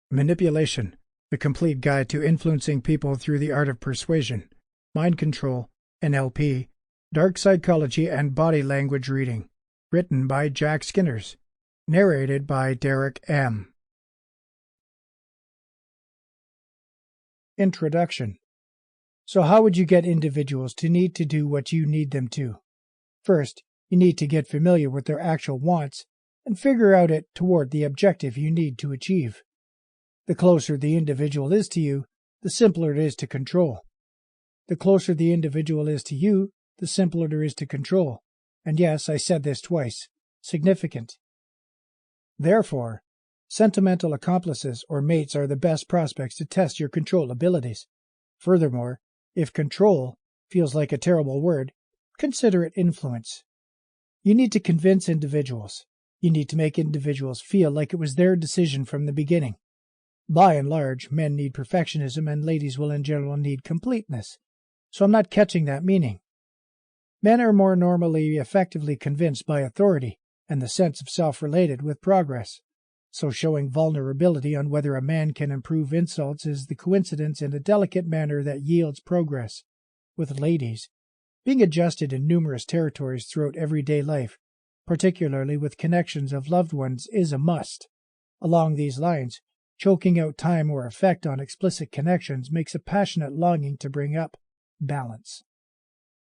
Manipulation, the complete guide to influencing people through the art of persuasion, mind control, NLP, dark psychology and body language reading. Written by Jack Skinners. Narrated by Derrick Ehm. Introduction. So how would you get individuals to need to do what you need them to? First, you need to get familiar with their actual wants and figure out it toward the objective you need to achieve. The closer the individual is to you, the simpler it is to control. The closer the individual is to you, the simpler it is to control. And yes, I said this twice. Significant. Therefore, sentimental accomplices or mates are the best prospects to test your control abilities. Furthermore, if control feels like a terrible word, consider it influence. You need to convince individuals. You need to make individuals feel like it was their decision from the beginning. By and large, men need perfectionism and ladies will in general need completeness. So I'm not catching that meaning. Men are more normally effectively convinced by authority and the sense of self-related with progress. So showing vulnerability on whether a man can improve insults is the coincidence in a delicate manner that yields progress. With ladies, being adjusted in numerous territories throughout everyday life, particularly with connections of loved ones, is a must. Along these lines, choking out time or effect on explicit connections makes a passionate longing to bring up balance.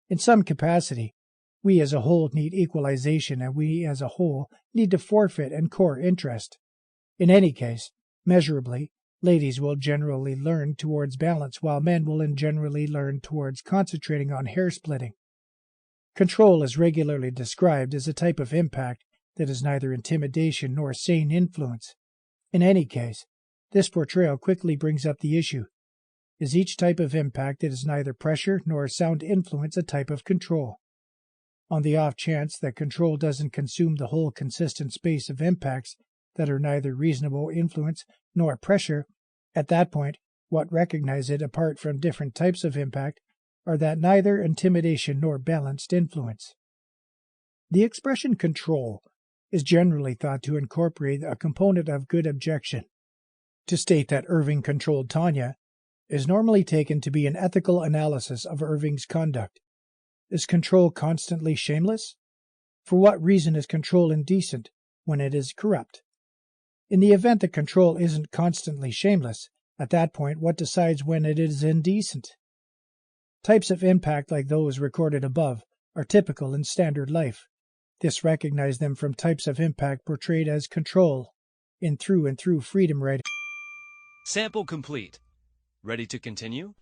In some capacity, we as a whole need equalization and we as a whole need to forfeit and core interest. In any case, measurably, ladies will generally learn towards balance while men will generally learn towards concentrating on hair splitting. Control is regularly described as a type of impact that is neither intimidation nor sane influence. In any case, this portrayal quickly brings up the issue. Is each type of impact that is neither pressure nor sound influence a type of control? On the off chance that control doesn't consume the whole consistent space of impacts that are neither reasonable influence nor pressure, at that point, what recognize it apart from different types of impact are that neither intimidation nor balanced influence. The expression control is generally thought to incorporate a component of good objection. To state that Irving controlled Tanya is normally taken to be an ethical analysis of Irving's conduct. Is control constantly shameless? For what reason is control indecent when it is corrupt? In the event that control isn't constantly shameless, at that point what decides when it is indecent? Types of impact like those recorded above are typical in standard life. Disrecognize them from types of impact portrayed as control in through and through freedom writing. Sample complete. Ready to continue?